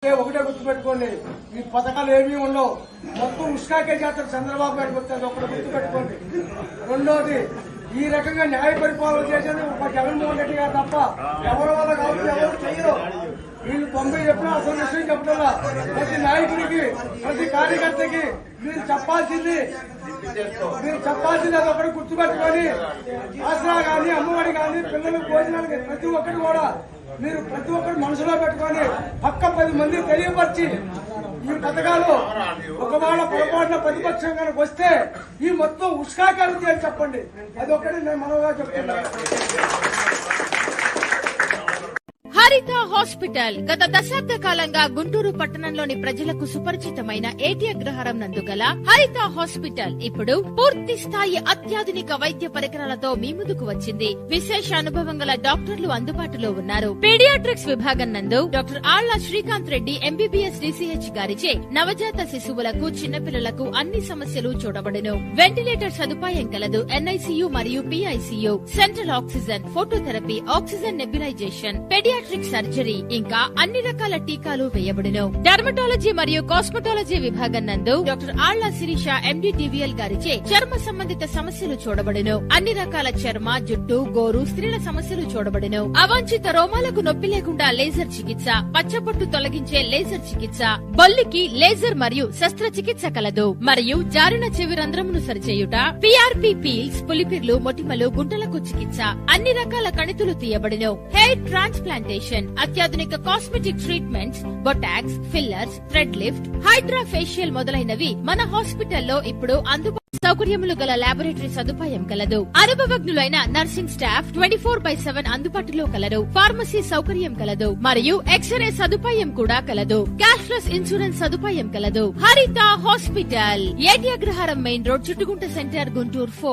ఒకటే గుర్తుపెట్టుకోండి, ఈ పథకాలు ఏమీ ఉండవు. మొత్తం ఉస్కాకే చేస్తారు చంద్రబాబు గారికి వస్తుంది. ఒకటి గుర్తుపెట్టుకోండి. రెండోది, ఈ రకంగా న్యాయ పరిపాలన చేసేది ఒక జగన్మోహన్ రెడ్డి గారు తప్ప ఎవరి వల్ల కాబట్టి ఎవరు చేయరు. వీళ్ళు 90 చెప్పినా అసలు విషయం చెప్తున్నా. ప్రతి నాయకుడికి, ప్రతి కార్యకర్తకి మీరు చెప్పాల్సింది అది ఒకటి గుర్తుపెట్టుకొని, ఆసరా గాని, అమ్మఒడి గాని, పిల్లలకు భోజనానికి ప్రతి ఒక్కటి కూడా మీరు ప్రతి ఒక్కరు మనసులో పెట్టుకొని పక్క 10 మంది తెలియపరిచి ఈ పథకాలు ఒకవేళ పొరపాటున ప్రతిపక్షం కనుక వస్తే ఈ మొత్తం ఉస్కాకాలు చేసి చెప్పండి. అది ఒకటి నేను మనవుగా చెప్తున్నాను. హరిత హాస్పిటల్ గత దశాబ్ద కాలంగా గుంటూరు పట్టణంలోని ప్రజలకు సుపరిచితమైన ఏటి అగ్రహారం నందు గల హరిత హాస్పిటల్ ఇప్పుడు పూర్తి స్థాయి అత్యాధునిక వైద్య పరికరాలతో మీ ముందుకు వచ్చింది. విశేష అనుభవం గల డాక్టర్లు అందుబాటులో ఉన్నారు. పీడియాట్రిక్స్ విభాగం నందు డాక్టర్ ఆళ్ల శ్రీకాంత్ రెడ్డి ఎంబీబీఎస్ డిసిహెచ్ గారిచే నవజాత శిశువులకు, చిన్నపిల్లలకు అన్ని సమస్యలు చూడబడును. వెంటిలేటర్ సదుపాయం కలదు. ఎన్ఐసియు మరియు PICU, central oxygen, phototherapy, oxygen nebulisation, paediatric surgery, ఇంకా అన్ని రకాల టీకాలు వేయబడును. డెర్మటాలజీ మరియు కాస్మెటాలజీ విభాగం నందు డాక్టర్ ఆళ్ల శిరీష ఎండిటివిఎల్ గారిచే చర్మ సంబంధిత సమస్యలు చూడబడును. అన్ని రకాల చర్మ, జుట్టు, గోరు, స్త్రీల సమస్యలు చూడబడును. అవాంఛిత రోమాలకు నొప్పి లేకుండా లేజర్ చికిత్స, పచ్చపొట్టు తొలగించే లేజర్ చికిత్స, బొల్లికి లేజర్ మరియు శస్త్రచికిత్స కలదు. మరియు జారిన చెవి రంధ్రమును సరిచేయుట, పిఆర్పి పీల్స్, పులిపిర్లు, మొటిమలు, గుంటలకు చికిత్స, అన్ని రకాల కణితులు తీయబడును. హెయిర్ ట్రాన్స్ప్లాంటేషన్, అత్యాధునిక cosmetic treatments, Botox, fillers, thread lift, hydra facial మొదలైనవి మన హాస్పిటల్లో ఇప్పుడు అందుబాటు. సౌకర్యములు గల లాబొరేటరీ సదుపాయం కలదు. అనుభవజ్ఞులైన నర్సింగ్ స్టాఫ్ 24/7 అందుబాటులో కలరు. ఫార్మసీ సౌకర్యం కలదు మరియు ఎక్స్రే సదుపాయం కూడా కలదు. క్యాష్లెస్ ఇన్సూరెన్స్ సదుపాయం కలదు. Haritha hospital, AT Agraharam main road, Chuttugunta centre, Guntur 4.